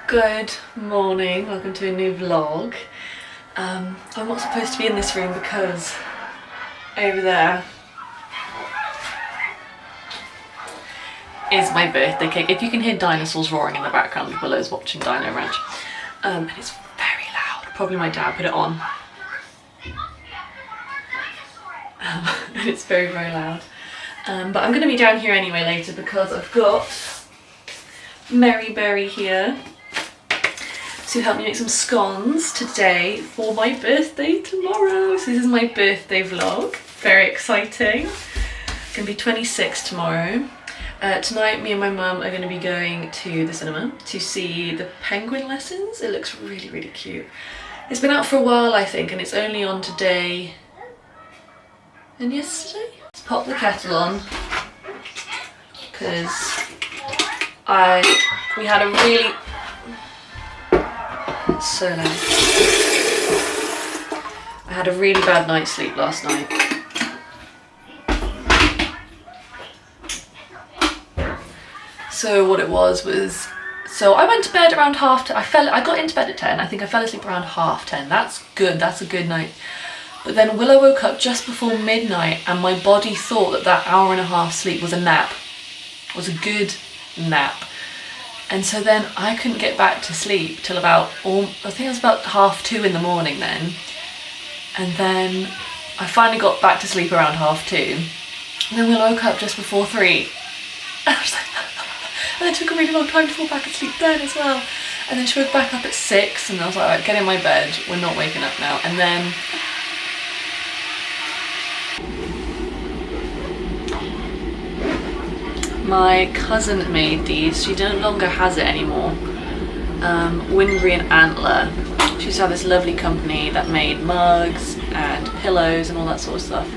Good morning, welcome to a new vlog. I'm not supposed to be in this room because over there is my birthday cake. If you can hear dinosaurs roaring in the background, Willow's watching Dino Ranch. And it's very loud, probably my dad put it on. And it's very, very loud. But I'm going to be down here anyway later because I've got Mary Berry here to help me make some scones today for my birthday tomorrow. So this is my birthday vlog, very exciting. It's going to be 26 tomorrow. Tonight me and my mum are going to be going to the cinema to see the penguin lessons. It looks really, really cute. It's been out for a while I think, and it's only on today and yesterday. Let's pop the kettle on because we had a really I had a really bad night's sleep last night. So what it was, so I went to bed around half 10. I got into bed at 10. I think I fell asleep around half 10. That's good. That's a good night. But then Willow woke up just before midnight and my body thought that that hour and a half sleep was a nap. It was a good nap. And so then I couldn't get back to sleep till about, I think it was about 2:30 in the morning then. And then I finally got back to sleep around 2:30. And then we woke up just before 3. And I was like, and it took a really long time to fall back asleep then as well. And then she woke back up at 6 and I was like, right, get in my bed, we're not waking up now. And then my cousin made these. She no longer has it anymore. Windbury and Antler. She used to have this lovely company that made mugs and pillows and all that sort of stuff.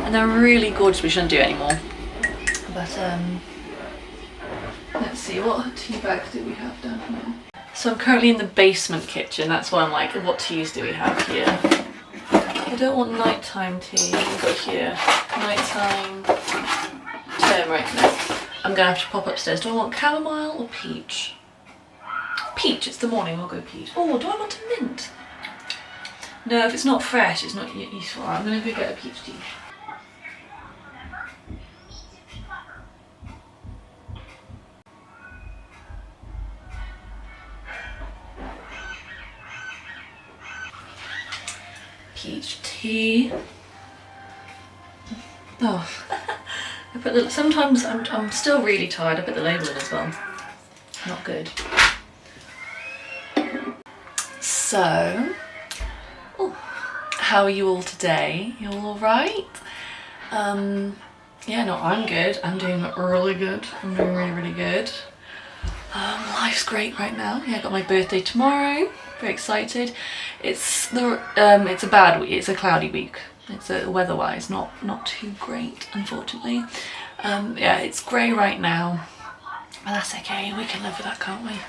And they're really gorgeous. We shouldn't do it anymore. But let's see, what tea bags do we have down here? So I'm currently in the basement kitchen. That's why I'm like, what teas do we have here? I don't want nighttime tea. We've got here nighttime turmeric. No. I'm gonna have to pop upstairs. Do I want chamomile or peach? Peach, it's the morning, we'll go peach. Oh, do I want a mint? No, if it's not fresh, it's not useful. I'm gonna go get a peach tea. Peach tea. Oh. I put the, sometimes I'm still really tired. I put the label in as well. Not good. So, how are you all today? You all right? Yeah, no, I'm good. I'm doing really good. I'm doing really, really good. Life's great right now. Yeah, I got my birthday tomorrow. Very excited. It's a bad week. It's a cloudy week. It's weather-wise not too great, unfortunately. Yeah, it's grey right now, but that's okay. We can live with that, can't we?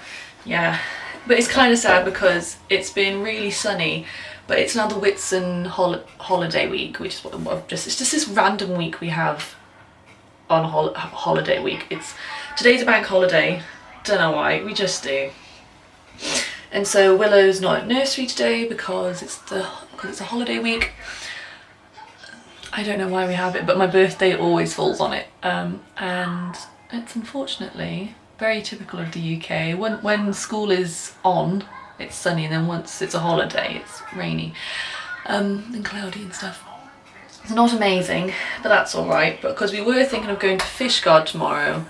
Yeah, but it's kind of sad because it's been really sunny, but it's now the Whitsun holiday week, which is what it's just this random week we have on holiday week. Today's a bank holiday. Don't know why, we just do. And so Willow's not at nursery today because it's a holiday week. I don't know why we have it, but my birthday always falls on it. And it's unfortunately very typical of the UK. When school is on, it's sunny, and then once it's a holiday, it's rainy and cloudy and stuff. It's not amazing, but that's all right. Because we were thinking of going to Fishguard tomorrow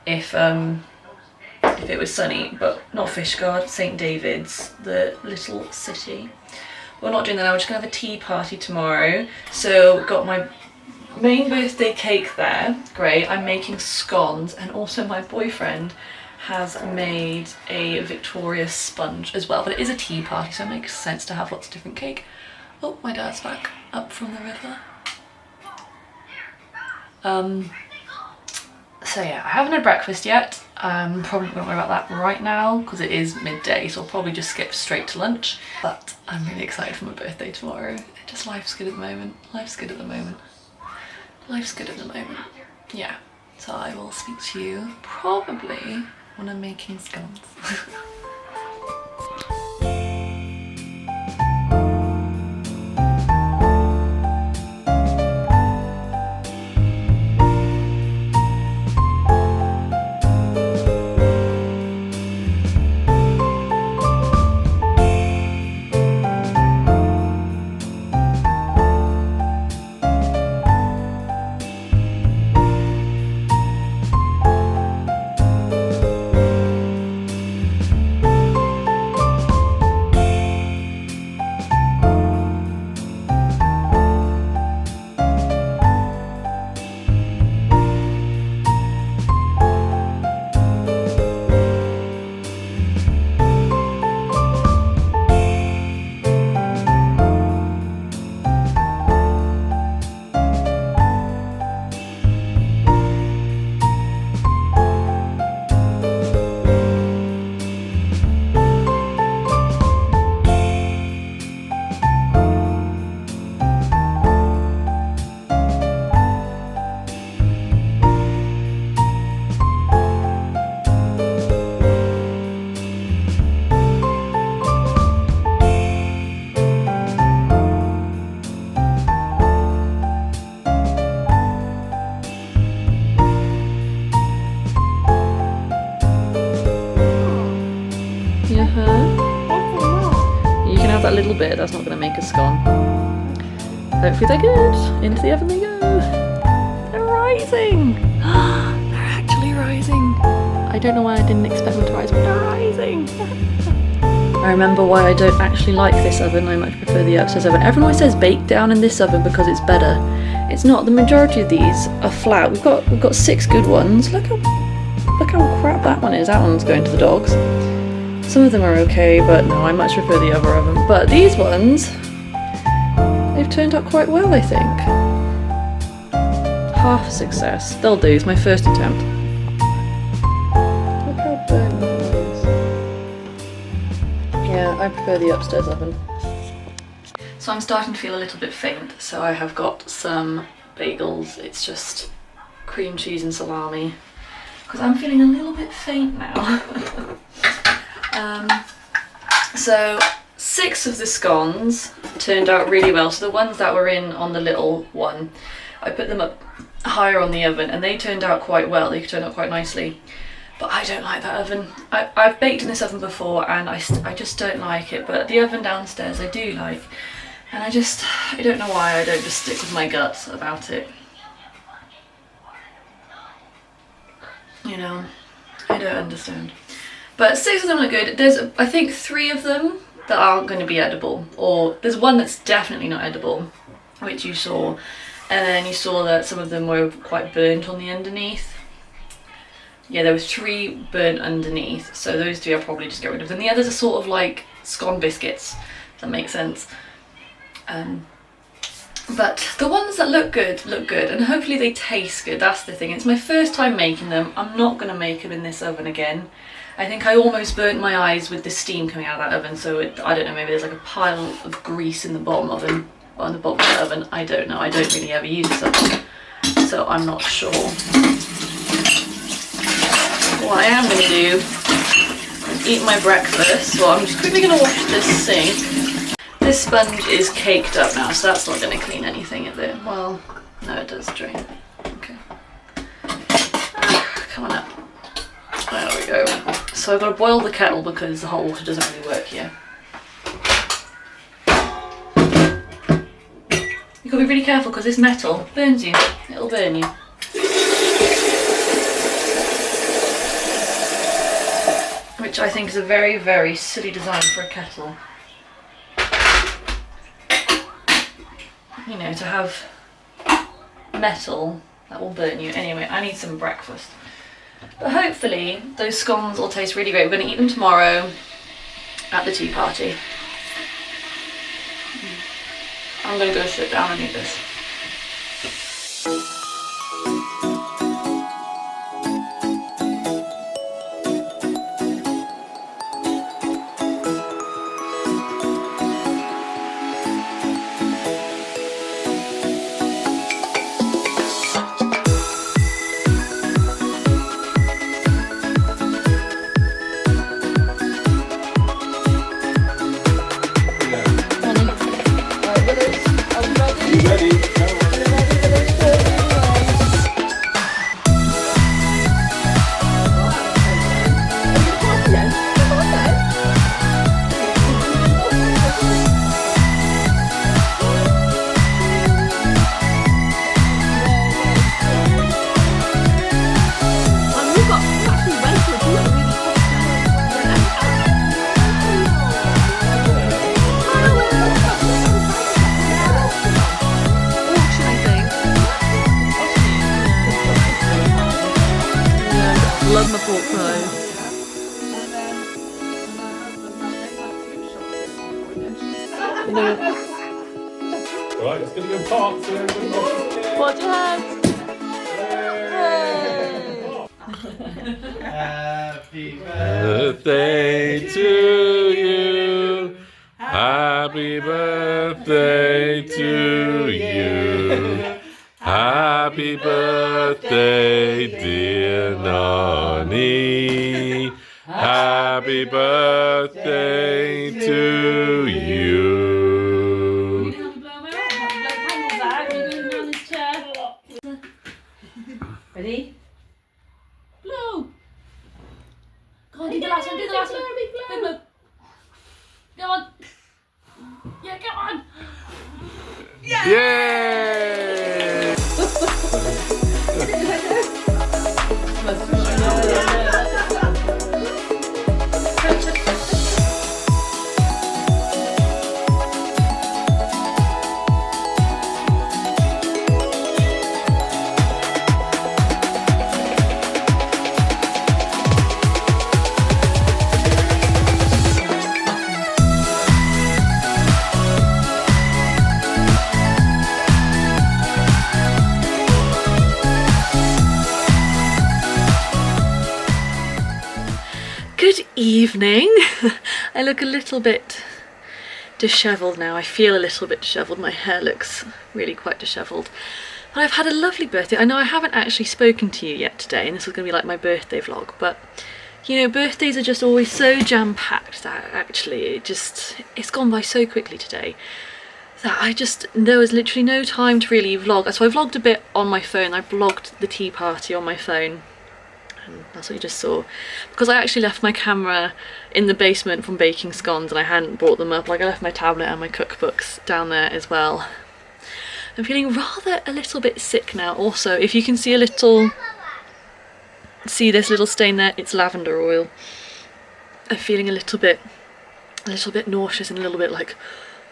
if it was sunny, but not Fishguard, St David's, the little city. We're not doing that now, we're just gonna have a tea party tomorrow. So got my main birthday cake there, great. I'm making scones, and also my boyfriend has made a Victoria sponge as well, but it is a tea party, so it makes sense to have lots of different cake. Oh, my dad's back up from the river. So yeah, I haven't had breakfast yet. Probably won't worry about that right now because it is midday, so I'll probably just skip straight to lunch. But I'm really excited for my birthday tomorrow. Just life's good at the moment. Life's good at the moment. Life's good at the moment. Yeah. So I will speak to you probably when I'm making scones. You can have that little bit, that's not going to make a scone. Hopefully they're good. Into the oven they go. They're rising. They're actually rising. I don't know why I didn't expect them to rise, but they're rising. I remember why I don't actually like this oven. I much prefer the upstairs oven. Everyone always says bake down in this oven because it's better. It's not. The majority of these are flat. We've got 6 good ones. Look how crap that one is. That one's going to the dogs. Some of them are okay, but no, I much prefer the other oven. But these ones, they've turned out quite well, I think. Half a success. They'll do. It's my first attempt. Look how burnt that is. Yeah, I prefer the upstairs oven. So I'm starting to feel a little bit faint, so I have got some bagels. It's just cream cheese and salami, because I'm feeling a little bit faint now. So 6 of the scones turned out really well. So the ones that were in on the little one, I put them up higher on the oven and they turned out quite well. They turned out quite nicely. But I don't like that oven. I've baked in this oven before and I just don't like it. But the oven downstairs I do like. And I don't know why I don't just stick with my guts about it. You know, I don't understand. But 6 of them look good. There's, I think, 3 of them that aren't going to be edible. Or there's one that's definitely not edible, which you saw. And then you saw that some of them were quite burnt on the underneath. Yeah, there was 3 burnt underneath. So those 3 I'll probably just get rid of. And the others are sort of like scone biscuits, if that makes sense. But the ones that look good, and hopefully they taste good. That's the thing. It's my first time making them. I'm not going to make them in this oven again. I think I almost burnt my eyes with the steam coming out of that oven, so I don't know, maybe there's like a pile of grease in the bottom oven, or on the bottom of the oven. I don't know. I don't really ever use this oven, so I'm not sure. What I am going to do is eat my breakfast. So I'm just quickly going to wash this sink. This sponge is caked up now, so that's not going to clean anything, is it? Well, no, it does drain. Okay. Come on up. There we go. So I've got to boil the kettle because the hot water doesn't really work here. You've got to be really careful because this metal burns you. It'll burn you. Which I think is a very, very silly design for a kettle. You know, to have metal that will burn you. Anyway, I need some breakfast. But hopefully those scones will taste really great. We're going to eat them tomorrow at the tea party. I'm going to go sit down and eat this. Love my pork pies. Right, it's going to go pop, so everybody watches. Watch your hands. Happy birthday to you. Happy birthday to you. Happy birthday, dear Nani. Happy birthday to you. Ready? Blow! Go on, do the last one, do the last one. Blow, blow. Yay! Good evening. I look a little bit dishevelled now. I feel a little bit dishevelled. My hair looks really quite dishevelled. But I've had a lovely birthday. I know I haven't actually spoken to you yet today, and this is going to be like my birthday vlog, but you know, birthdays are just always so jam-packed that actually it's gone by so quickly today that there was literally no time to really vlog. So I vlogged a bit on my phone. I vlogged the tea party on my phone. And that's what you just saw, because I actually left my camera in the basement from baking scones and I hadn't brought them up. Like, I left my tablet and my cookbooks down there as well. I'm feeling rather a little bit sick now. Also, if you can see this little stain there, it's lavender oil. I'm feeling a little bit nauseous and a little bit like,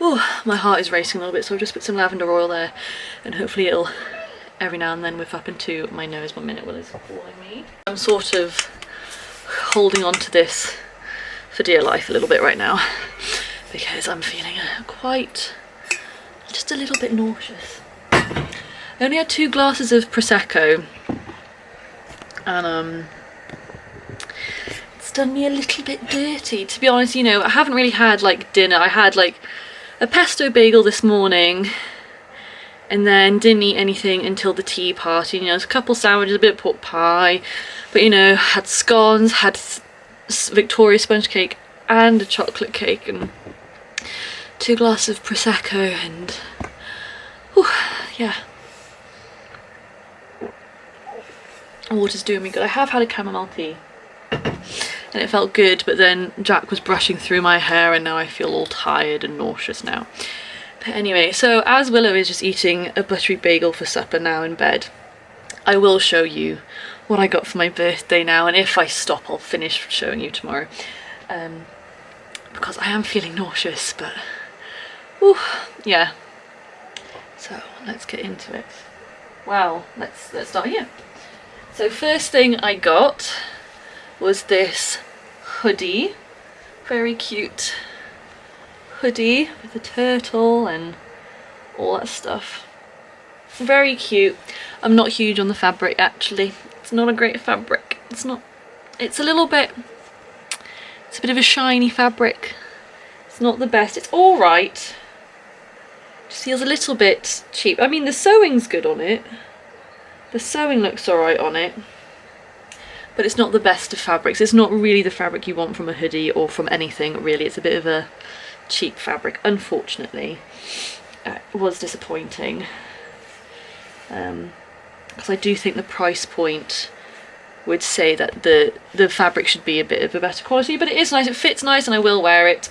oh, my heart is racing a little bit, so I've just put some lavender oil there and hopefully it'll every now and then whiff up into my nose. 1 minute, Will is calling me. I'm sort of holding on to this for dear life a little bit right now because I'm feeling just a little bit nauseous. I only had 2 glasses of Prosecco and it's done me a little bit dirty, to be honest. You know, I haven't really had like dinner. I had like a pesto bagel this morning and then didn't eat anything until the tea party. You know, there's a couple sandwiches, a bit of pork pie, but you know, had scones, had Victoria sponge cake and a chocolate cake and 2 glasses of Prosecco and whew, yeah, water's doing me good. I have had a chamomile tea and it felt good, but then Jack was brushing through my hair and now I feel all tired and nauseous now. But anyway, so as Willow is just eating a buttery bagel for supper now in bed, I will show you what I got for my birthday now, and if I stop I'll finish showing you tomorrow, because I am feeling nauseous, but whew, yeah. So let's get into it. Well, let's start here. So first thing I got was this hoodie, very cute hoodie with a turtle and all that stuff. Very cute. I'm not huge on the fabric actually. It's not a great fabric. It's a bit of a shiny fabric. It's not the best. It's alright. Just feels a little bit cheap. I mean, the sewing's good on it. The sewing looks alright on it. But it's not the best of fabrics. It's not really the fabric you want from a hoodie or from anything really. It's a bit of a cheap fabric, unfortunately. It was disappointing because I do think the price point would say that the fabric should be a bit of a better quality, but it is nice, it fits nice and I will wear it.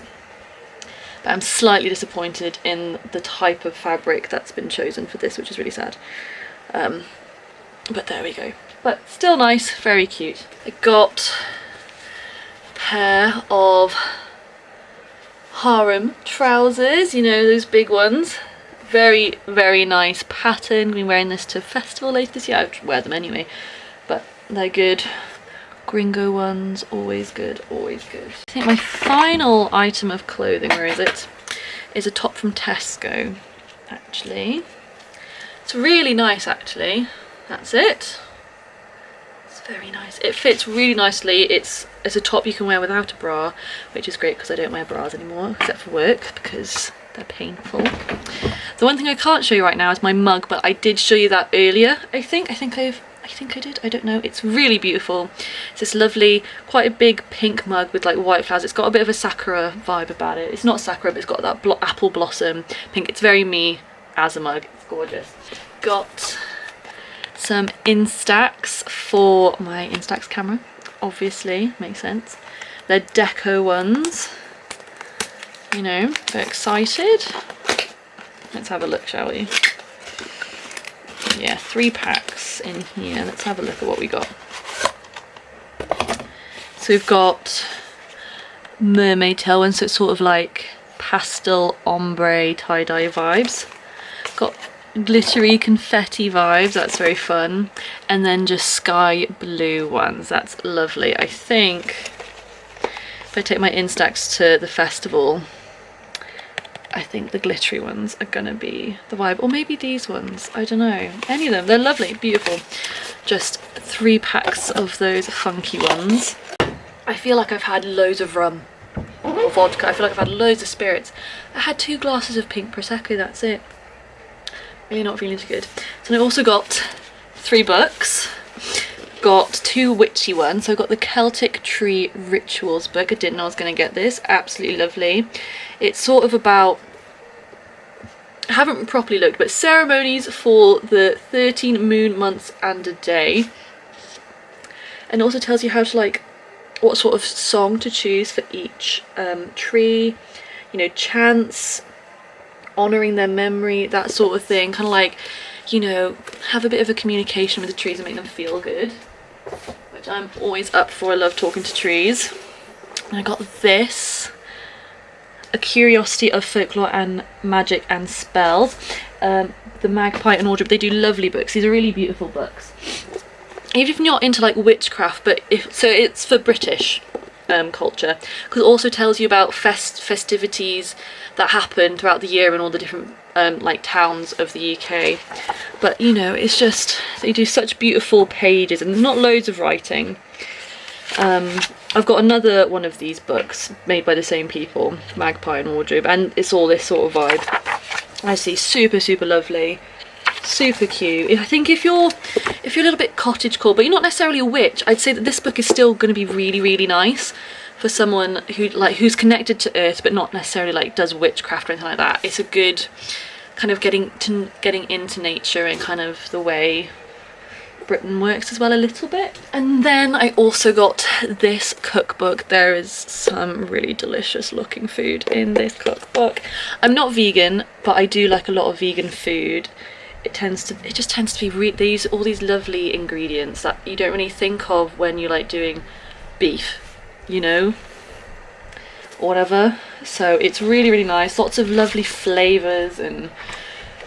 But I'm slightly disappointed in the type of fabric that's been chosen for this, which is really sad. But there we go. But still nice, very cute. I got a pair of harem trousers, you know, those big ones. Very, very nice pattern. I've been wearing this to a festival later this year. I wear them anyway, but they're good. Gringo ones, always good, always good. I think my final item of clothing, where is it? Is a top from Tesco, actually. It's really nice, actually. That's it. It's very nice. It fits really nicely. It's a top you can wear without a bra, which is great because I don't wear bras anymore, except for work, because they're painful. The one thing I can't show you right now is my mug, but I did show you that earlier, I think I did, I don't know. It's really beautiful. It's this lovely, quite a big pink mug with like white flowers. It's got a bit of a sakura vibe about it. It's not sakura, but it's got that apple blossom pink. It's very me as a mug. It's gorgeous. Got some Instax for my Instax camera, obviously, makes sense. They're deco ones, you know, very excited. Let's have a look, shall we? Yeah, 3 packs in here. Let's have a look at what we got. So we've got mermaid tail ones, so it's sort of like pastel ombre tie-dye vibes. Got glittery confetti vibes, that's very fun. And then just sky blue ones, that's lovely. I think if I take my Instax to the festival, I think the glittery ones are gonna be the vibe, or maybe these ones, I don't know. Any of them, they're lovely, beautiful. Just 3 packs of those funky ones. I feel like I've had loads of rum or vodka. I feel like I've had loads of spirits. I had 2 glasses of pink prosecco, that's it. Really not feeling too good. So I also got 3 books. Got 2 witchy ones. So I got the Celtic Tree Rituals book. I didn't know I was going to get this. Absolutely lovely. It's sort of about, I haven't properly looked, but ceremonies for the 13 moon months and a day. And it also tells you how to, like, what sort of song to choose for each tree, you know, chants, honouring their memory, that sort of thing. Kind of like, you know, have a bit of a communication with the trees and make them feel good, which I'm always up for. I love talking to trees. And I got this, A Curiosity of Folklore and Magic and Spells. The Magpie and Audrey, they do lovely books. These are really beautiful books. Even if you're not into like witchcraft, but so it's for British culture, because it also tells you about festivities that happen throughout the year in all the different like towns of the UK. But you know, it's just, they do such beautiful pages and not loads of writing. I've got another one of these books made by the same people, Magpie and Wardrobe, and it's all this sort of vibe. I see, super lovely, super cute. I think if you're a little bit cottagecore, but you're not necessarily a witch, I'd say that this book is still going to be really nice for someone who's connected to earth but not necessarily like does witchcraft or anything like that. It's a good kind of getting into nature and kind of the way Britain works as well a little bit. And then I also got this cookbook. There is some really delicious looking food in this cookbook. I'm not vegan, but I do like a lot of vegan food. It just tends to be they use all these lovely ingredients that you don't really think of when you're like doing beef, you know, or whatever. So it's really nice, lots of lovely flavors, and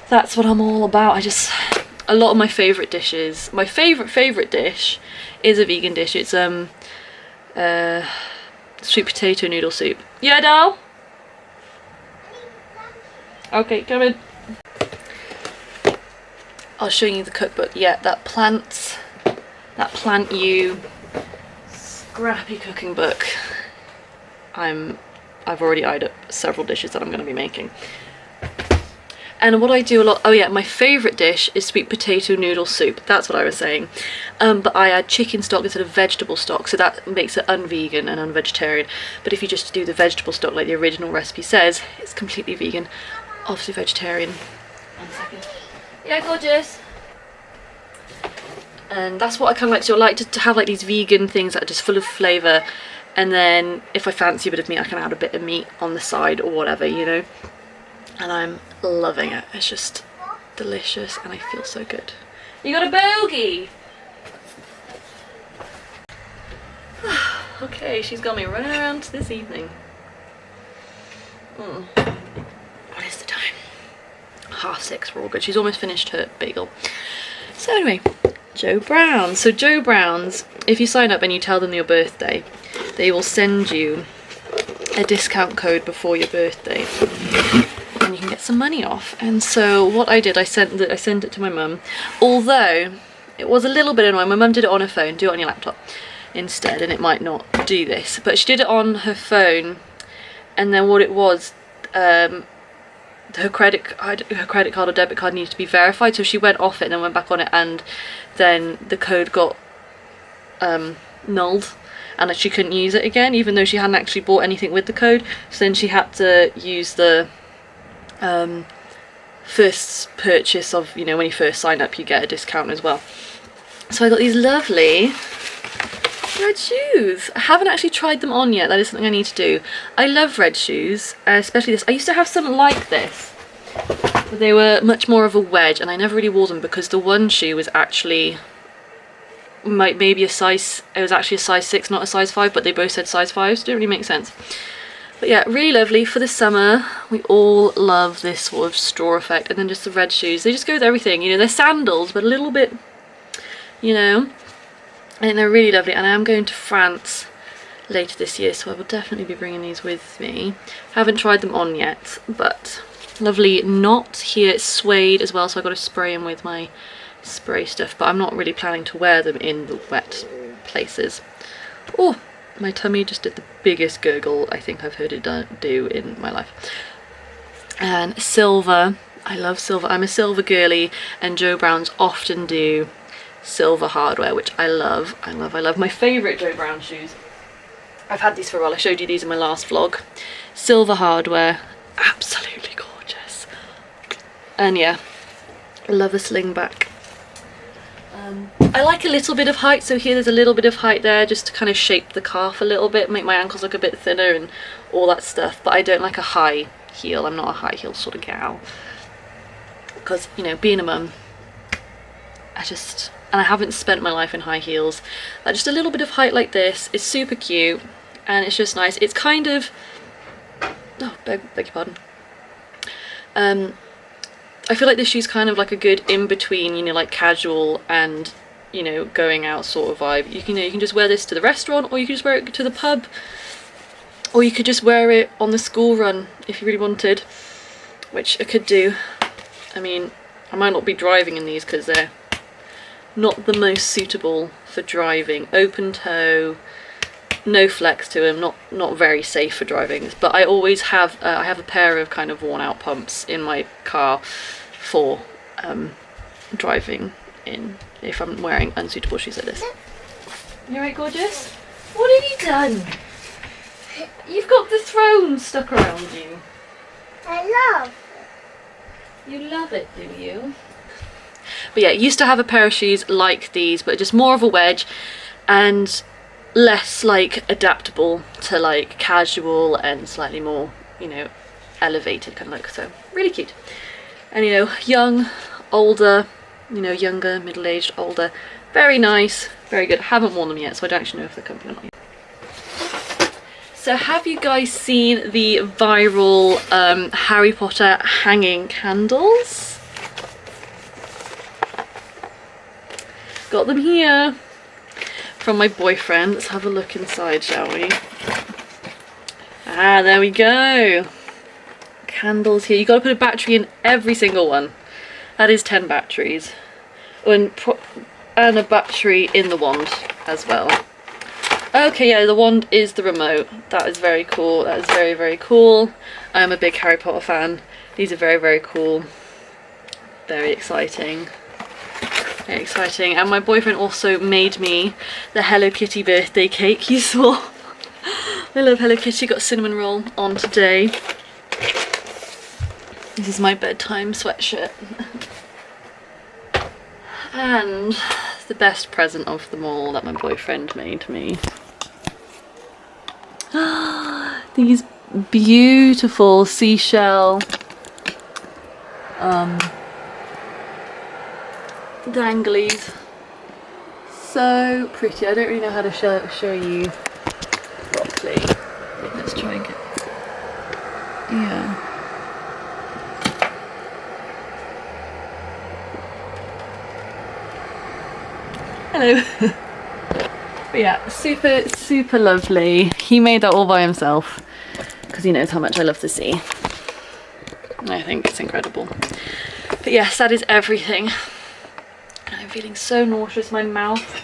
that's what I'm all about. A lot of my favorite dishes, my favorite dish is a vegan dish. It's sweet potato noodle soup. Yeah, doll? Okay, come in. I'll show you the cookbook. Yeah, that Plant You scrappy cooking book. I've already eyed up several dishes that I'm going to be making. And what I do a lot, oh yeah, my favourite dish is sweet potato noodle soup. That's what I was saying. But I add chicken stock instead of vegetable stock, so that makes it unvegan and unvegetarian. But if you just do the vegetable stock like the original recipe says, it's completely vegan, obviously vegetarian. 1 second. Yeah, gorgeous. And that's what I kind of like to do. I like to have like these vegan things that are just full of flavour, and then if I fancy a bit of meat I can add a bit of meat on the side or whatever, you know. And I'm loving it. It's just delicious and I feel so good. You got a bogey? Okay, she's got me running around this evening. What is the time? 6:30, we're all good. She's almost finished her bagel. So anyway, Joe Brown. So Joe Brown's, if you sign up and you tell them your birthday, they will send you a discount code before your birthday and you can get some money off. And so what I did, I sent it to my mum, although it was a little bit annoying. My mum did it on her phone. Do it on your laptop instead and it might not do this, but she did it on her phone, and then what it was, her credit card or debit card needed to be verified, so she went off it and then went back on it, and then the code got nulled and she couldn't use it again, even though she hadn't actually bought anything with the code. So then she had to use the first purchase of, you know, when you first sign up you get a discount as well. So I got these lovely red shoes. I haven't actually tried them on yet. That is something I need to do. I love red shoes, especially this. I used to have some like this, But they were much more of a wedge, and I never really wore them because the one shoe was actually maybe a size, it was actually a size 6, not a size 5, but they both said size 5, so it didn't really make sense. But yeah, really lovely for the summer. We all love this sort of straw effect. And then just the red shoes, they just go with everything. You know, they're sandals, but a little bit, you know, and they're really lovely. And I am going to France later this year, so I will definitely be bringing these with me. Haven't tried them on yet, but lovely knot here. It's suede as well, so I've got to spray them with my spray stuff, but I'm not really planning to wear them in the wet places. Oh, my tummy just did the biggest gurgle I think I've heard it do in my life. And silver, I love silver. I'm a silver girly, and Joe Browns often do silver hardware, which I love. I love. My favourite Joe Brown shoes, I've had these for a while, I showed you these in my last vlog. Silver hardware, absolutely gorgeous. And yeah, I love the sling back. I like a little bit of height, so here there's a little bit of height there just to kind of shape the calf a little bit, make my ankles look a bit thinner and all that stuff, but I don't like a high heel. I'm not a high heel sort of gal, because, you know, being a mum, and I haven't spent my life in high heels. Just a little bit of height like this is super cute, and it's just nice. It's kind of, oh, beg your pardon. I feel like this shoe's kind of like a good in-between, you know, like casual and, you know, going out sort of vibe. You can just wear this to the restaurant, or you can just wear it to the pub, or you could just wear it on the school run if you really wanted, which I could do. I mean, I might not be driving in these because they're not the most suitable for driving. Open toe, no flex to them, not very safe for driving. But I always have I have a pair of kind of worn out pumps in my car for driving in if I'm wearing unsuitable shoes like this. You alright, gorgeous? What have you done? You've got the throne stuck around you. I love. You love it, do you? But yeah, used to have a pair of shoes like these, but just more of a wedge and less like adaptable to like casual and slightly more, you know, elevated kind of look. So really cute. And you know, young, older, you know, younger, middle-aged, older, very nice, very good. Haven't worn them yet, so I don't actually know if they're comfy or not yet. So have you guys seen the viral Harry Potter hanging candles? Got them here from my boyfriend. Let's have a look inside, shall we? Ah, there we go. Candles here. You got to put a battery in every single one. That is 10 batteries. And a battery in the wand as well. Okay, yeah, the wand is the remote. That is very cool. That is very, very cool. I am a big Harry Potter fan. These are very, very cool. Very exciting. Very exciting. And my boyfriend also made me the Hello Kitty birthday cake you saw. I love Hello Kitty. Got a cinnamon roll on today. This is my bedtime sweatshirt. And the best present of them all that my boyfriend made me. These beautiful seashell danglies. So pretty. I don't really know how to show you properly. Let's try and get, yeah. Hello. But yeah, super lovely. He made that all by himself because he knows how much I love the sea. I think it's incredible. But yes, that is everything. And I'm feeling so nauseous. My mouth,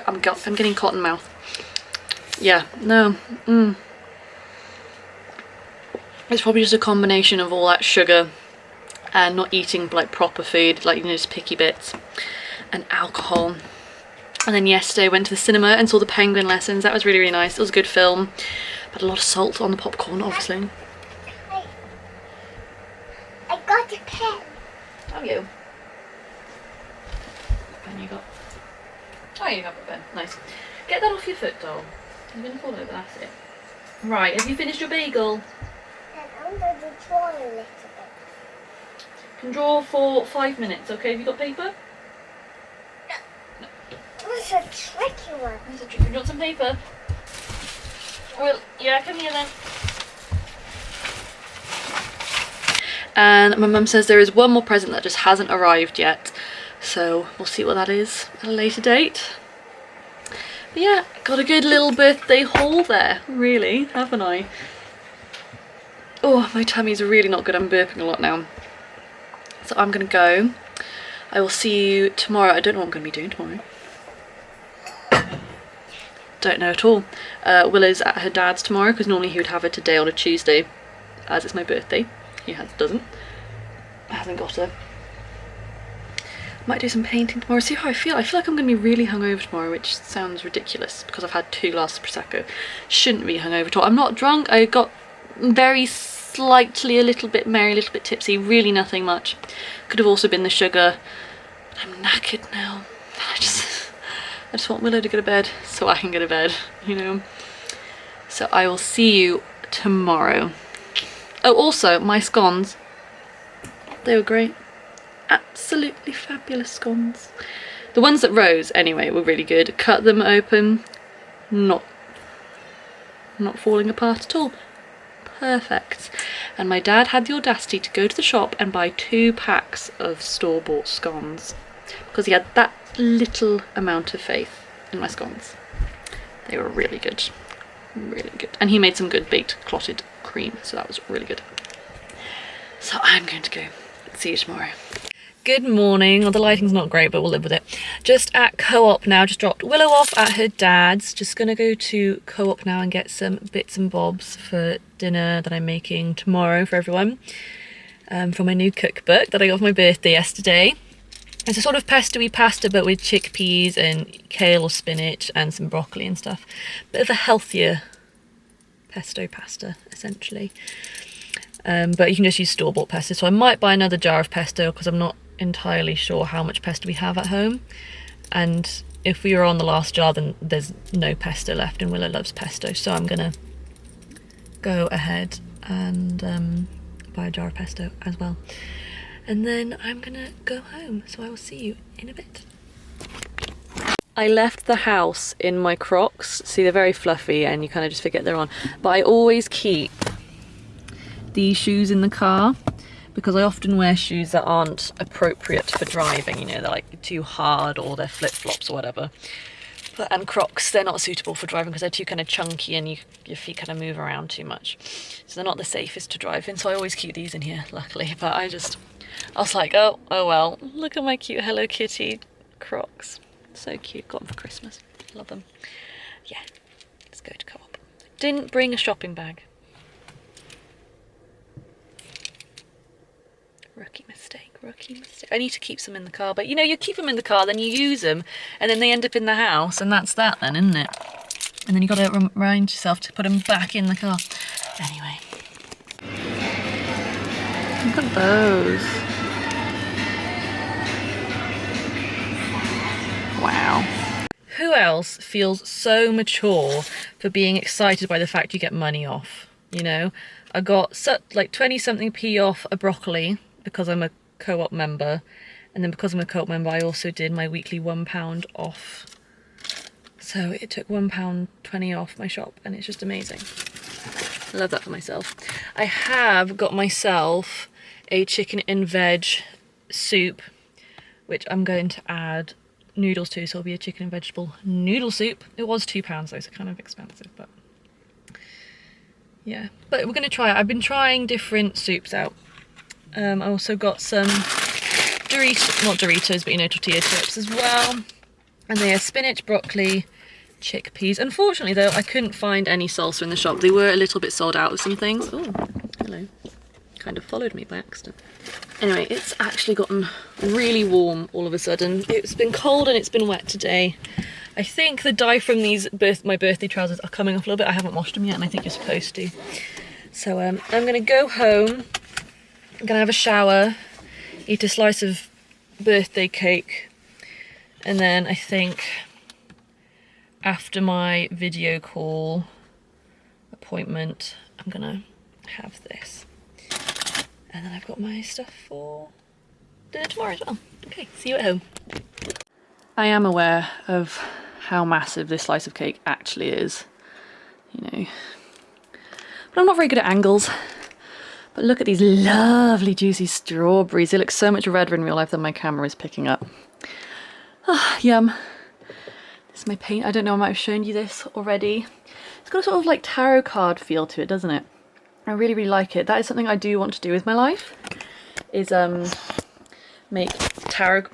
I'm getting cotton mouth. Yeah, no. It's probably just a combination of all that sugar and not eating like proper food, like, you know, just picky bits, and alcohol. And then yesterday I went to the cinema and saw the Penguin Lessons. That was really, really nice. It was a good film. But a lot of salt on the popcorn, obviously. I got a pen. Oh, you? What pen you got? Oh, you have a pen. Nice. Get that off your foot, doll. You're going to fall over, that's it. Right, have you finished your bagel? And under the toilet a little bit. can draw for 5 minutes, okay? Have you got paper? That's a tricky one. That's a tricky. You want some paper? Well, yeah, come here then. And my mum says there is one more present that just hasn't arrived yet. So we'll see what that is at a later date. But yeah, got a good little birthday haul there, really, haven't I? Oh, my tummy's really not good. I'm burping a lot now. So I'm gonna go. I will see you tomorrow. I don't know what I'm gonna be doing tomorrow. Don't know at all. Willow's at her dad's tomorrow because normally he would have her today on a Tuesday, as it's my birthday. He doesn't. Hasn't got her. Might do some painting tomorrow. See how I feel. I feel like I'm going to be really hungover tomorrow, which sounds ridiculous because I've had 2 glasses of Prosecco. Shouldn't be hungover at all. I'm not drunk. I got very slightly a little bit merry, a little bit tipsy. Really nothing much. Could have also been the sugar. But I'm knackered now. I just want Willow to go to bed so I can go to bed, you know. So I will see you tomorrow. Oh, also, my scones. They were great. Absolutely fabulous scones. The ones that rose, anyway, were really good. Cut them open. Not falling apart at all. Perfect. And my dad had the audacity to go to the shop and buy 2 packs of store-bought scones. Because he had that little amount of faith in my scones. They were really good. Really good. And he made some good baked clotted cream, so that was really good. So I'm going to go. See you tomorrow. Good morning. Well, the lighting's not great, but we'll live with it. Just at Co-op now. Just dropped Willow off at her dad's. Just going to go to Co-op now and get some bits and bobs for dinner that I'm making tomorrow for everyone. For my new cookbook that I got for my birthday yesterday. It's a sort of pesto-y pasta, but with chickpeas and kale or spinach and some broccoli and stuff. Bit of a healthier pesto pasta, essentially. But you can just use store-bought pesto. So I might buy another jar of pesto because I'm not entirely sure how much pesto we have at home. And if we were on the last jar, then there's no pesto left, and Willow loves pesto. So I'm going to go ahead and buy a jar of pesto as well. And then I'm gonna go home, so I will see you in a bit. I left the house in my Crocs. See, they're very fluffy and you kind of just forget they're on. But I always keep these shoes in the car because I often wear shoes that aren't appropriate for driving. You know, they're like too hard or they're flip-flops or whatever. And Crocs, they're not suitable for driving because they're too kind of chunky and your feet kind of move around too much. So they're not the safest to drive in. So I always keep these in here, luckily. But I was like, oh well, look at my cute Hello Kitty Crocs. So cute, got them for Christmas. Love them. Yeah, let's go to Co-op. Didn't bring a shopping bag. Rookie mistake. I need to keep some in the car, but you know, you keep them in the car, then you use them, and then they end up in the house, and that's that then, isn't it? And then you got to remind yourself to put them back in the car. Anyway. Look at those. Wow. Who else feels so mature for being excited by the fact you get money off? You know, I got like 20 something p off a broccoli because I'm a Co-op member, and then because I'm a Co-op member I also did my weekly £1 off. So it took £1.20 off my shop, and it's just amazing. I love that for myself. I have got myself a chicken and veg soup, which I'm going to add noodles to, so it'll be a chicken and vegetable noodle soup. It was £2 though, so kind of expensive, but yeah. But we're going to try it. I've been trying different soups out. I also got some Doritos, but you know, tortilla chips as well. And they are spinach, broccoli, chickpeas. Unfortunately though, I couldn't find any salsa in the shop. They were a little bit sold out of some things. Oh, hello. Kind of followed me by accident. Anyway, it's actually gotten really warm all of a sudden. It's been cold and it's been wet today. I think the dye from these my birthday trousers are coming off a little bit. I haven't washed them yet, and I think you're supposed to. So I'm gonna go home. I'm gonna have a shower, eat a slice of birthday cake, and then I think after my video call appointment, I'm gonna have this. And then I've got my stuff for dinner tomorrow as well. Okay, see you at home. I am aware of how massive this slice of cake actually is, you know. But I'm not very good at angles. But look at these lovely juicy strawberries. They look so much redder in real life than my camera is picking up. Ah, yum. This is my paint. I don't know, I might have shown you this already. It's got a sort of like tarot card feel to it, doesn't it? I really, really like it. That is something I do want to do with my life, is make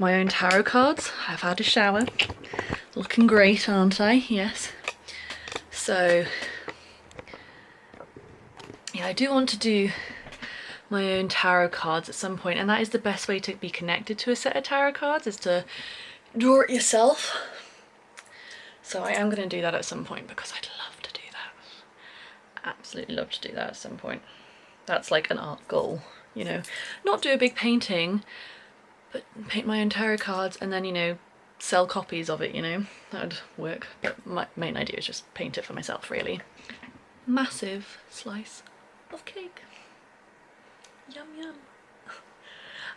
my own tarot cards. I've had a shower. Looking great, aren't I? Yes. So, yeah, I do want to do my own tarot cards at some point, and that is the best way to be connected to a set of tarot cards, is to draw it yourself. So I am going to do that at some point because I'd love to do that. Absolutely love to do that at some point. That's like an art goal, you know. Not do a big painting, but paint my own tarot cards and then, you know, sell copies of it, you know. That would work. But my main idea is just paint it for myself, really. Massive slice of cake. Yum yum.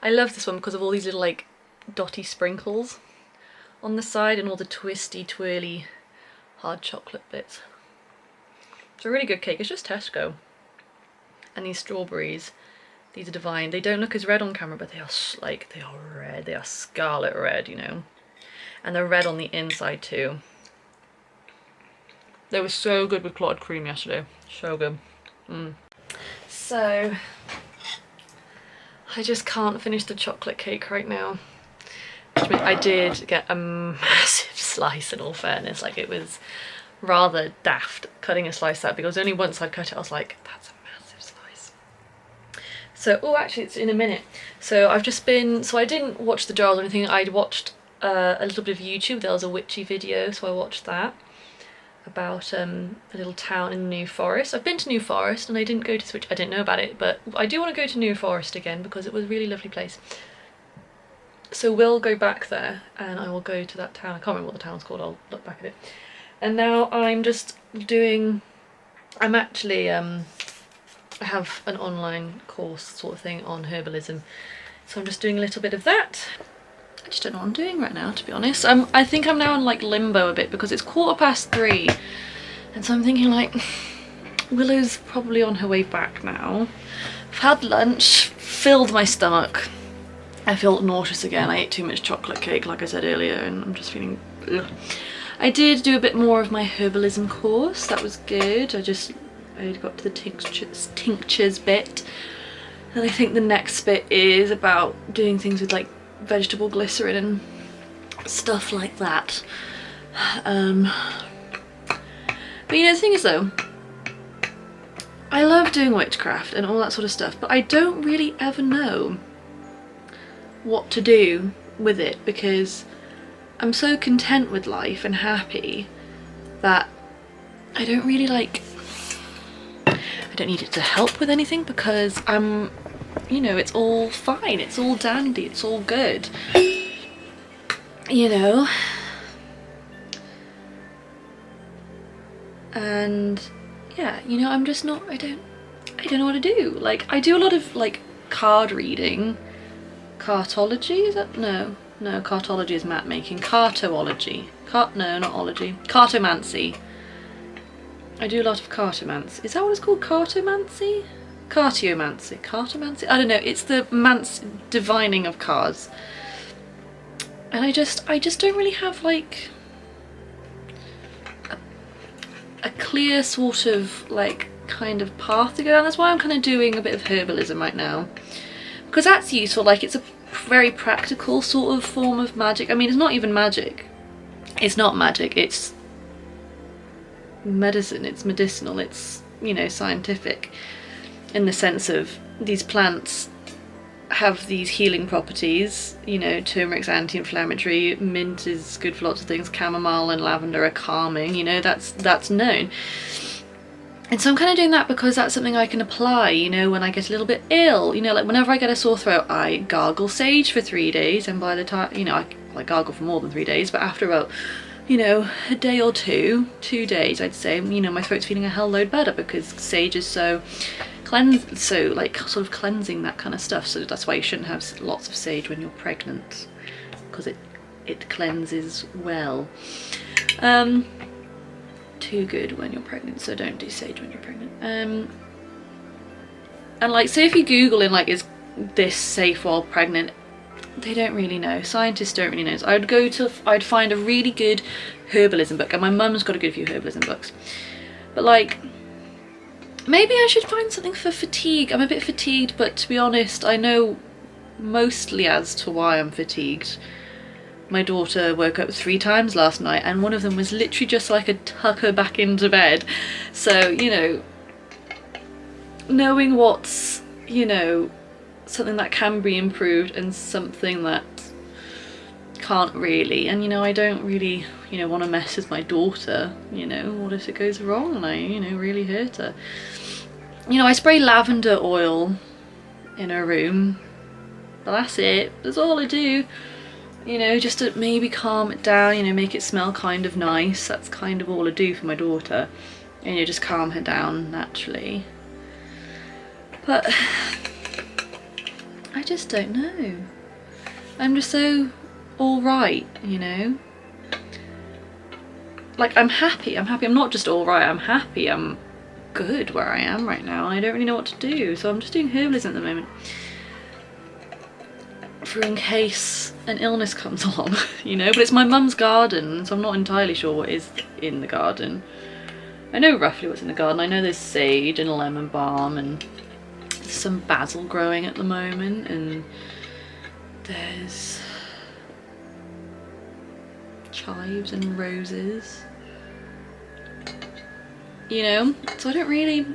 I love this one because of all these little like dotty sprinkles on the side and all the twisty twirly hard chocolate bits. It's a really good cake. It's just Tesco. And these strawberries, these are divine. They don't look as red on camera, but they are like, they are red. They are scarlet red, you know. And they're red on the inside too. They were so good with clotted cream yesterday. So good. So I just can't finish the chocolate cake right now. Which means I did get a massive slice, in all fairness. Like, it was rather daft cutting a slice that big. It was only once I'd cut it, I was like, that's a massive slice. So, oh, actually it's in a minute. So I've just been, so I didn't watch the jars or anything. I'd watched a little bit of YouTube. There was a witchy video, so I watched that. About a little town in the New Forest. I've been to New Forest and I didn't go to Switch. I didn't know about it, but I do want to go to New Forest again because it was a really lovely place. So we'll go back there and I will go to that town. I can't remember what the town's called, I'll look back at it. And now I'm just doing, I'm actually, I have an online course sort of thing on herbalism. So I'm just doing a little bit of that. I just don't know what I'm doing right now, to be honest. I think I'm now in like limbo a bit because it's 3:15 and so I'm thinking like, Willow's probably on her way back now. I've had lunch, filled my stomach. I feel nauseous again. I ate too much chocolate cake, like I said earlier, and I'm just feeling ugh. I did do a bit more of my herbalism course. That was good. I got to the tinctures bit. And I think the next bit is about doing things with like vegetable glycerin and stuff like that. But you know, the thing is though, I love doing witchcraft and all that sort of stuff, but I don't really ever know what to do with it because I'm so content with life and happy that I don't really like, I don't need it to help with anything because I'm, you know, it's all fine, it's all dandy, it's all good, you know. And yeah, you know, I'm just not, I don't know what to do. Like, I do a lot of like card reading. Cartology, is that? No, cartology is map making. Cartology. No, not ology. Cartomancy. I do a lot of cartomancy. Is that what it's called? Cartomancy? Cartiomancy. Cartomancy? I don't know. It's the divining of cards. And I just don't really have like a clear sort of like kind of path to go down. That's why I'm kind of doing a bit of herbalism right now. Because that's useful, like it's a very practical sort of form of magic. I mean, it's not even magic. It's not magic, it's medicine, it's medicinal, it's, you know, scientific in the sense of these plants have these healing properties. You know, turmeric's anti-inflammatory, mint is good for lots of things, chamomile and lavender are calming, you know, that's known. And so I'm kind of doing that because that's something I can apply, you know, when I get a little bit ill. You know, like whenever I get a sore throat, I gargle sage for 3 days, and by the time, you know, I gargle for more than 3 days, but after about, you know, a day or 2 days, I'd say, you know, my throat's feeling a hell load better because sage is so like sort of cleansing that kind of stuff. So that's why you shouldn't have lots of sage when you're pregnant, because it cleanses well. Too good when you're pregnant, so don't do sage when you're pregnant. And like, so if you Google in like, is this safe while pregnant, they don't really know. Scientists don't really know. So I'd find a really good herbalism book, and my mum's got a good few herbalism books. But like, maybe I should find something for fatigue. I'm a bit fatigued, but to be honest, I know mostly as to why I'm fatigued. My daughter woke up 3 times last night, and one of them was literally just so I could tuck her back into bed. So, you know, knowing what's, you know, something that can be improved and something that can't really. And, you know, I don't really, you know, want to mess with my daughter. You know, what if it goes wrong and I, you know, really hurt her? You know, I spray lavender oil in her room, but that's it. That's all I do. You know, just to maybe calm it down, you know, make it smell kind of nice. That's kind of all I do for my daughter. And, you know, just calm her down naturally. But I just don't know. I'm just so alright, you know. Like, I'm happy. I'm not just alright, I'm happy. I'm good where I am right now. I don't really know what to do. So I'm just doing herbalism at the moment. For in case an illness comes along, you know. But it's my mum's garden, so I'm not entirely sure what is in the garden. I know roughly what's in the garden. I know there's sage and lemon balm and some basil growing at the moment, and there's chives and roses, you know. So I don't really,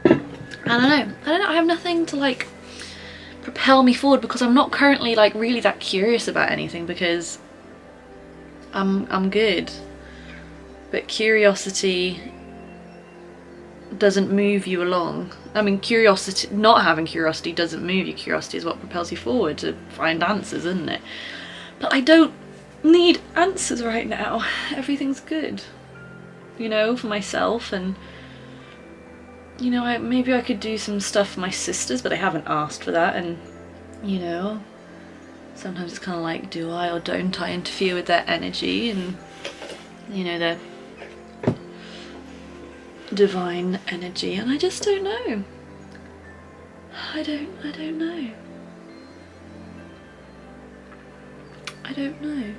I don't know, I have nothing to like propel me forward, because I'm not currently like really that curious about anything, because I'm good. But curiosity doesn't move you along. I mean, curiosity, not having curiosity doesn't move you. Curiosity is what propels you forward to find answers, isn't it? But I don't need answers right now. Everything's good, you know, for myself. And, you know, maybe I could do some stuff for my sisters, but they haven't asked for that. And, you know, sometimes it's kind of like, do I or don't I interfere with their energy and, you know, their divine energy? And I just don't know. I don't know. I don't know.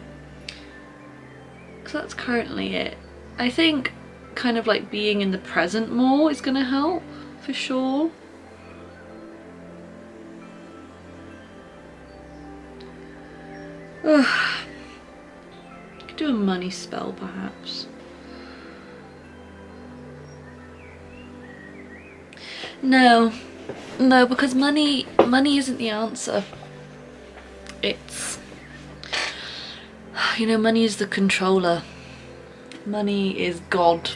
So that's currently it. I think kind of like being in the present more is gonna help, for sure. Could do a money spell perhaps. No, because money isn't the answer. It's, you know, money is the controller. Money is God.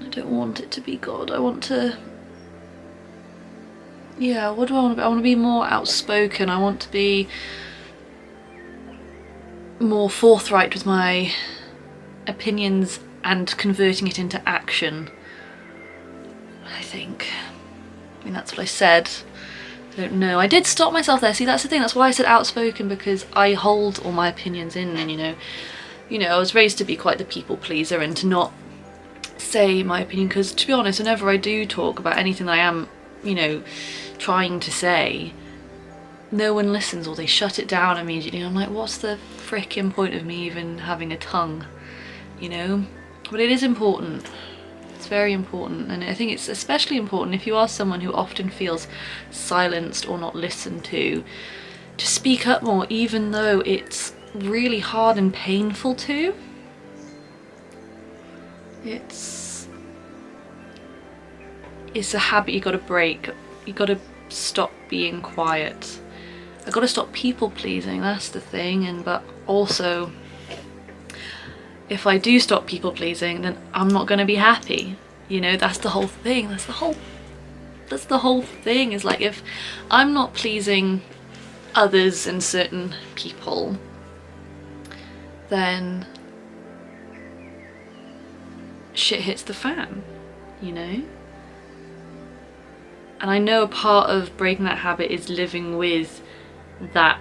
I don't want it to be God. I want to, yeah, what do I want to be? I want to be more outspoken. I want to be more forthright with my opinions and converting it into action, I think. I mean, that's what I said. I don't know. I did stop myself there. See, that's the thing. That's why I said outspoken, because I hold all my opinions in, and you know, I was raised to be quite the people pleaser and to not say my opinion, because to be honest, whenever I do talk about anything that I am, you know, trying to say, no one listens, or they shut it down immediately. I'm like, what's the frickin' point of me even having a tongue, you know? But it is important. It's very important, and I think it's especially important if you are someone who often feels silenced or not listened to speak up more, even though it's really hard and painful to. It's a habit you gotta break. You gotta stop being quiet. I gotta stop people pleasing, that's the thing. But also, if I do stop people pleasing, then I'm not gonna be happy. You know, that's the whole thing. That's the whole thing, is like, if I'm not pleasing others and certain people, then shit hits the fan, you know? And I know a part of breaking that habit is living with that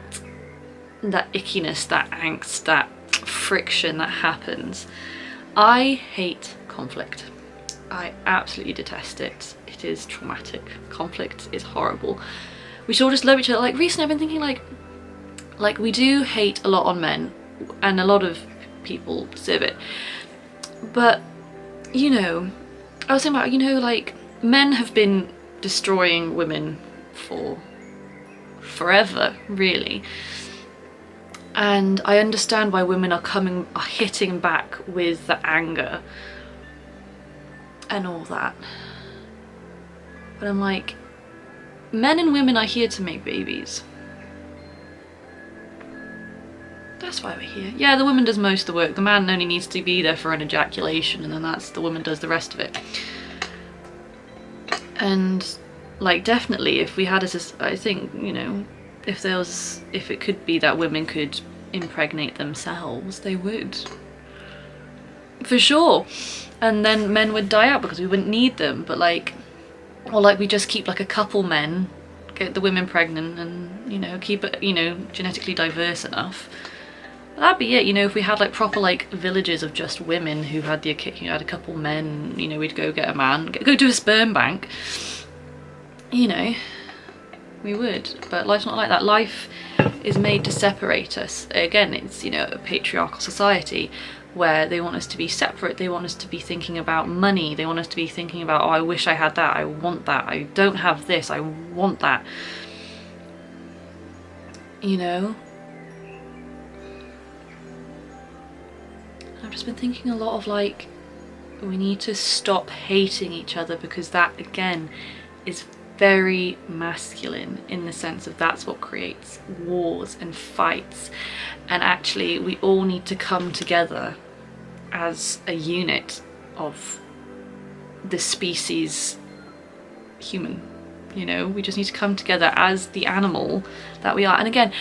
ickiness, that angst, that friction that happens. I hate conflict. I absolutely detest it. It is traumatic. Conflict is horrible. We should all just love each other. Like recently I've been thinking like we do hate a lot on men, and a lot of people deserve it. But, you know, I was thinking about, you know, like men have been destroying women for forever, really. And I understand why women are hitting back with the anger and all that. But I'm like, men and women are here to make babies. That's why we're here. Yeah, the woman does most of the work. The man only needs to be there for an ejaculation, and then the woman does the rest of it. And like, definitely, if we had I think, you know, if it could be that women could impregnate themselves, they would. For sure. And then men would die out because we wouldn't need them. But like, or like we just keep like a couple men, get the women pregnant, and, you know, keep it, you know, genetically diverse enough. But that'd be it, you know, if we had like proper like villages of just women who had had a couple men, you know, we'd go get a man, go to a sperm bank, you know, we would. But life's not like that. Life is made to separate us. Again, it's, you know, a patriarchal society where they want us to be separate. They want us to be thinking about money. They want us to be thinking about, oh, I wish I had that, I want that, I don't have this, I want that, you know. I've just been thinking a lot of like, we need to stop hating each other, because that again is very masculine, in the sense of that's what creates wars and fights. And actually we all need to come together as a unit of the species human, you know. We just need to come together as the animal that we are. And again,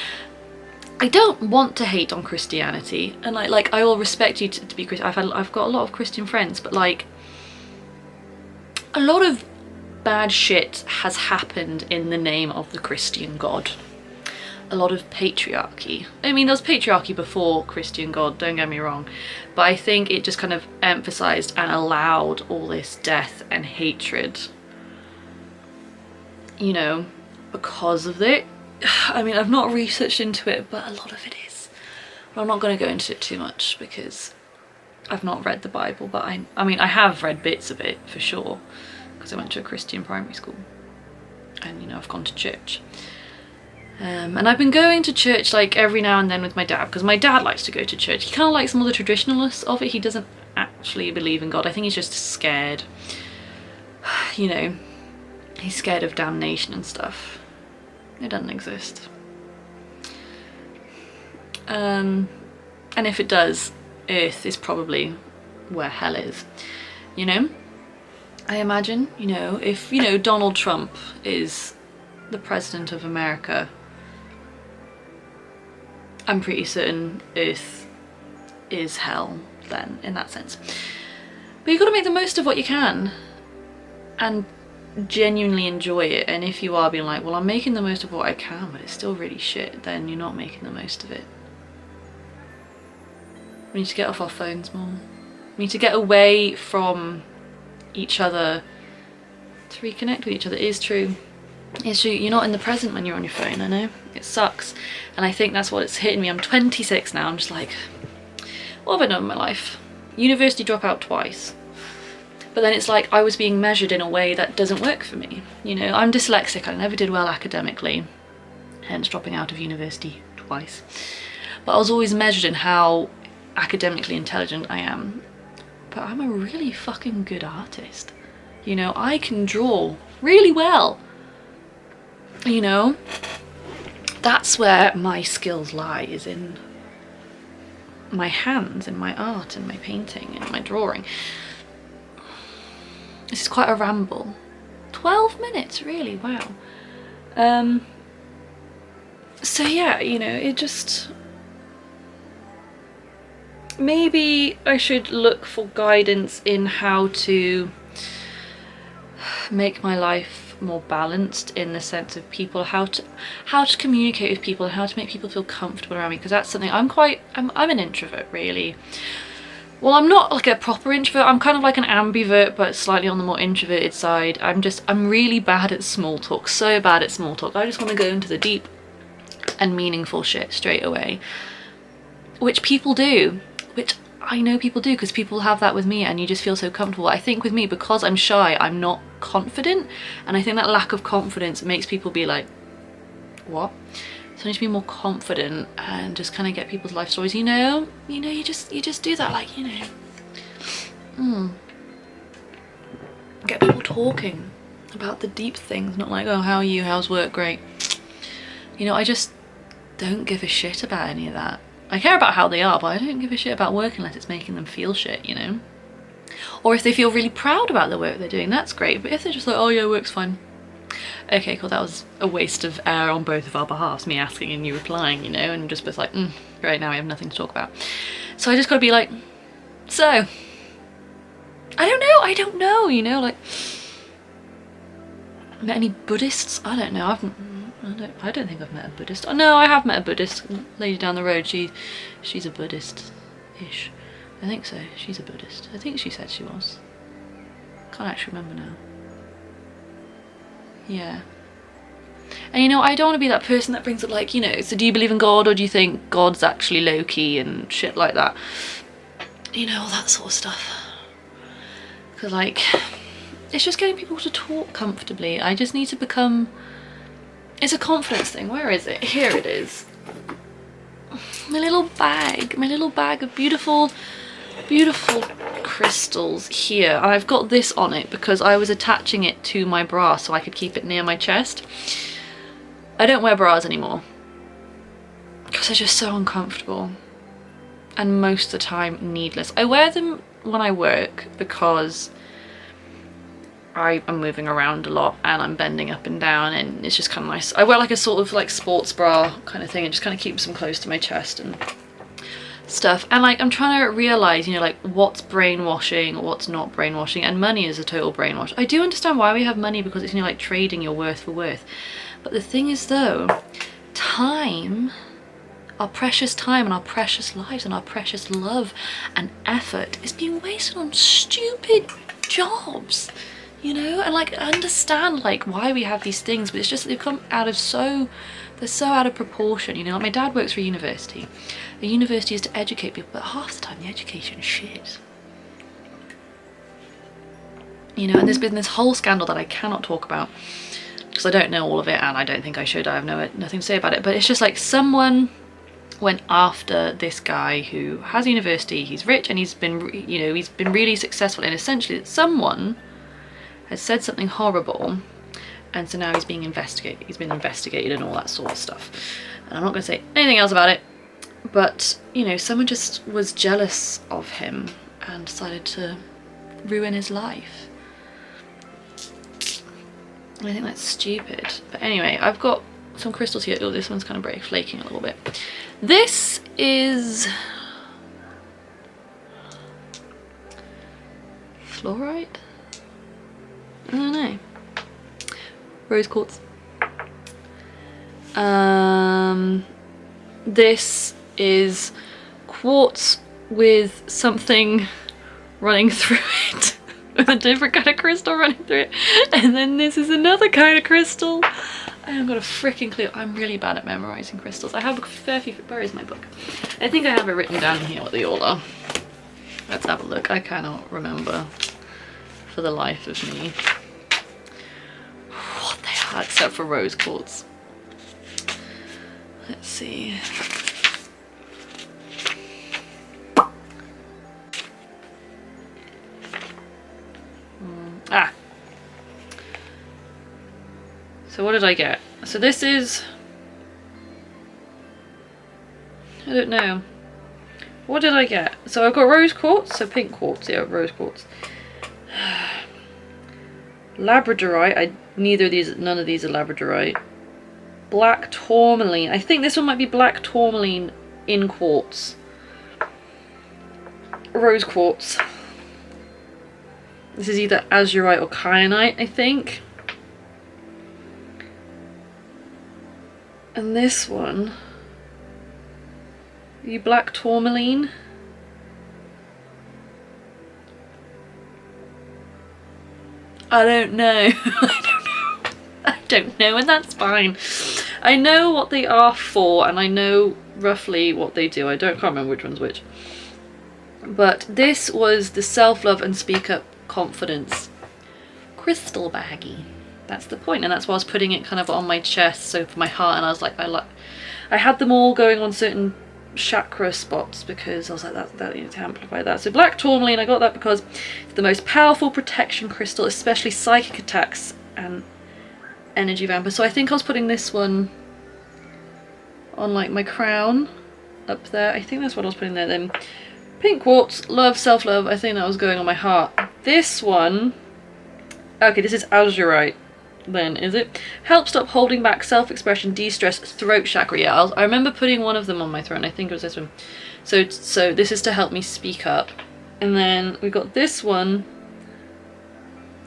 I don't want to hate on Christianity, and like I will respect you to be Christian. I've got a lot of Christian friends, but like a lot of bad shit has happened in the name of the Christian God. A lot of patriarchy. I mean, there was patriarchy before Christian God, don't get me wrong, but I think it just kind of emphasized and allowed all this death and hatred, you know, because of it. I mean, I've not researched into it, but a lot of it is. But I'm not going to go into it too much because I've not read the Bible, but I mean, I have read bits of it for sure, because I went to a Christian primary school, and, you know, I've gone to church. And I've been going to church like every now and then with my dad, because my dad likes to go to church. He kind of likes some of the traditionalists of it. He doesn't actually believe in God. I think he's just scared. You know, he's scared of damnation and stuff. It doesn't exist. And if it does, Earth is probably where hell is, you know? I imagine, you know, if, you know, Donald Trump is the president of America, I'm pretty certain Earth is hell then, in that sense. But you've got to make the most of what you can and genuinely enjoy it. And if you are being like, well, I'm making the most of what I can, but it's still really shit, then you're not making the most of it. We need to get off our phones more. We need to get away from each other to reconnect with each other. It is true. It's true. You're not in the present when you're on your phone, I know. It sucks. And I think that's what it's hitting me. I'm 26 now. I'm just like, what have I done with my life? University dropout twice. But then it's like I was being measured in a way that doesn't work for me. You know, I'm dyslexic. I never did well academically, hence dropping out of university twice. But I was always measured in how academically intelligent I am. But I'm a really fucking good artist. You know, I can draw really well. You know, that's where my skills lie, is in my hands, in my art, in my painting, in my drawing. This is quite a ramble. 12 minutes, really, wow. So yeah, you know, it just... Maybe I should look for guidance in how to make my life more balanced in the sense of people, how to communicate with people and how to make people feel comfortable around me, because that's something I'm an introvert, really. Well, I'm not like a proper introvert, I'm kind of like an ambivert, but slightly on the more introverted side. I'm really bad at small talk, so bad at small talk. I just want to go into the deep and meaningful shit straight away, which people do, which I know people do, because people have that with me and you just feel so comfortable. I think with me, because I'm shy, I'm not confident, and I think that lack of confidence makes people be like, what? So I need to be more confident and just kind of get people's life stories, you just do that, like, get people talking about the deep things, not like, oh, how are you, how's work, great. I just don't give a shit about any of that. I care about how they are, but I don't give a shit about work unless it's making them feel shit, Or if they feel really proud about the work they're doing, that's great. But if they're just like, oh yeah, work's fine. Okay, cool, that was a waste of air on both of our behalves, me asking and you replying, and just was like, right, now we have nothing to talk about. So I just gotta be like, so, I don't know, like, met any Buddhists? I don't know, I don't think I've met a Buddhist. Oh no, I have met a Buddhist lady down the road. She's a Buddhist-ish. I think so. She's a Buddhist. I think she said she was. Can't actually remember now. Yeah. And I don't want to be that person that brings up like, so do you believe in God, or do you think God's actually low-key and shit like that? All that sort of stuff. Because like, it's just getting people to talk comfortably. I just need to become... It's a confidence thing. Where is it? Here it is. My little bag of beautiful crystals here. I've got this on it because I was attaching it to my bra so I could keep it near my chest. I don't wear bras anymore because they're just so uncomfortable and most of the time needless. I wear them when I work because I am moving around a lot and I'm bending up and down, and it's just kind of nice. I wear like a sort of like sports bra kind of thing, and just kind of keeps them close to my chest and stuff. And like, I'm trying to realize, like, what's brainwashing, what's not brainwashing, and money is a total brainwash. I do understand why we have money, because it's, like trading your worth for worth. But the thing is though, time, our precious time and our precious lives and our precious love and effort is being wasted on stupid jobs. And like, I understand like why we have these things, but it's just they've come out of they're so out of proportion. Like, my dad works for a university. A university is to educate people, but half the time the education is shit. And there's been this whole scandal that I cannot talk about because I don't know all of it, and I don't think I should. I have nothing to say about it, but it's just like someone went after this guy who has a university, he's rich, and he's been really successful, and essentially someone has said something horrible, and so now he's being investigated. He's been investigated and all that sort of stuff. And I'm not going to say anything else about it, but someone just was jealous of him and decided to ruin his life. And I think that's stupid. But anyway, I've got some crystals here. Oh, this one's kind of flaking a little bit. This is fluorite? I don't know. Rose quartz. This is quartz with something running through it. With a different kind of crystal running through it. And then this is another kind of crystal. I haven't got a freaking clue. I'm really bad at memorizing crystals. I have a fair few. Where is my book? I think I have it written down here what they all are. Let's have a look. I cannot remember for the life of me what they are, except for rose quartz. Let's see. So what did I get? So this is, I don't know. What did I get? So I've got rose quartz, so pink quartz, yeah, rose quartz. Labradorite, none of these are labradorite. Black tourmaline, I think this one might be black tourmaline in quartz. Rose quartz. This is either azurite or kyanite, I think. And this one, the black tourmaline. I don't know. I don't know, and that's fine. I know what they are for, and I know roughly what they do. Can't remember which one's which. But this was the Self-Love and Speak Up Confidence crystal baggie. That's the point, and that's why I was putting it kind of on my chest, so for my heart, and I was like, I had them all going on certain chakra spots because I was like, that needs to amplify that. So black tourmaline, I got that because it's the most powerful protection crystal, especially psychic attacks and energy vampire. So I think I was putting this one on like my crown up there. I think that's what I was putting there. Then pink quartz, love, self-love, I think that was going on my heart. This one, okay, this is azurite then, is it? Help stop holding back self-expression, de-stress, throat chakra. Yeah, I remember putting one of them on my throat, and I think it was this one. So this is to help me speak up. And then we've got this one,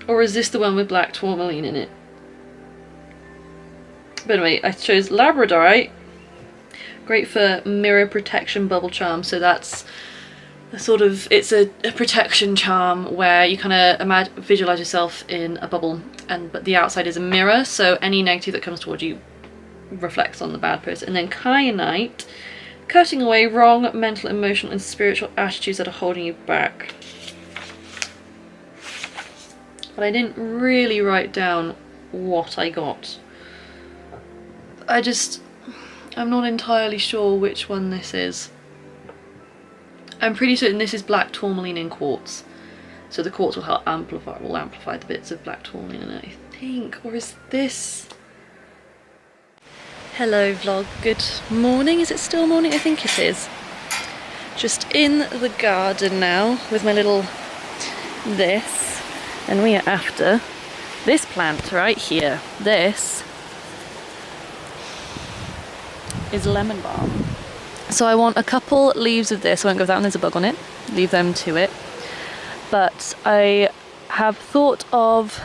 or is this the one with black tourmaline in it? But anyway, I chose labradorite, great for mirror protection bubble charm. So that's a sort of, it's a protection charm where you kind of visualize yourself in a bubble, but the outside is a mirror, so any negative that comes towards you reflects on the bad person. And then kyanite, cutting away wrong mental, emotional and spiritual attitudes that are holding you back. But I didn't really write down what I got. I'm not entirely sure which one this is. I'm pretty certain this is black tourmaline in quartz. So the quartz will help amplify the bits of black tourmaline in it, I think. Or is this? Hello vlog, good morning. Is it still morning? I think it is. Just in the garden now with my little this. And we are after this plant right here. This is lemon balm. So I want a couple leaves of this. I won't go with that one, there's a bug on it. Leave them to it. But I have thought of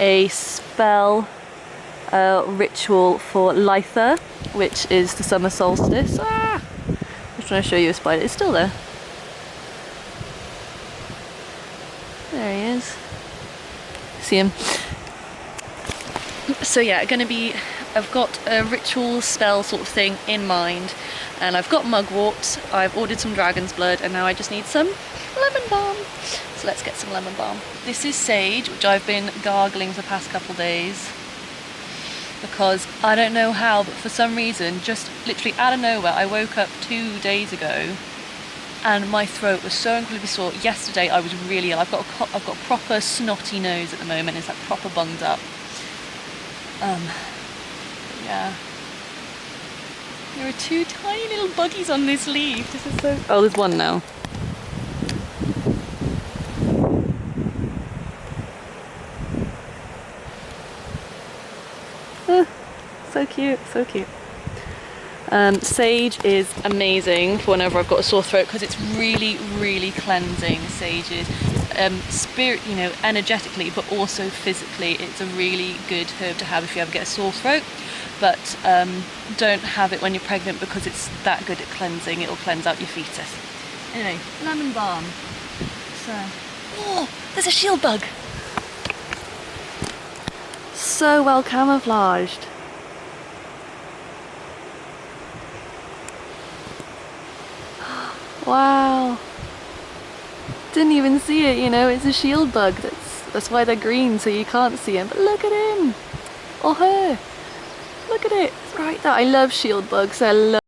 a spell ritual for Litha, which is the summer solstice. I'm just trying to show you a spider. It's still there. There he is. See him? So yeah, I've got a ritual spell sort of thing in mind, and I've got mugwort, I've ordered some dragon's blood, and now I just need some lemon balm. So let's get some lemon balm. This is sage, which I've been gargling for the past couple days because I don't know how, but for some reason, just literally out of nowhere, I woke up 2 days ago and my throat was so incredibly sore. Yesterday I was really ill. I've got a proper snotty nose at the moment. It's like proper bunged up. Yeah. There are 2 tiny little buggies on this leaf. This is so... Oh, there's one now. So cute, so cute. Sage is amazing for whenever I've got a sore throat because it's really, really cleansing. Sage is energetically, but also physically. It's a really good herb to have if you ever get a sore throat. But don't have it when you're pregnant because it's that good at cleansing. It'll cleanse out your fetus. Anyway, lemon balm. So, oh, there's a shield bug. So well camouflaged. Wow. Didn't even see it, it's a shield bug. That's why they're green, so you can't see him. But look at him. Or her. Look at it. It's right there. I love shield bugs. I love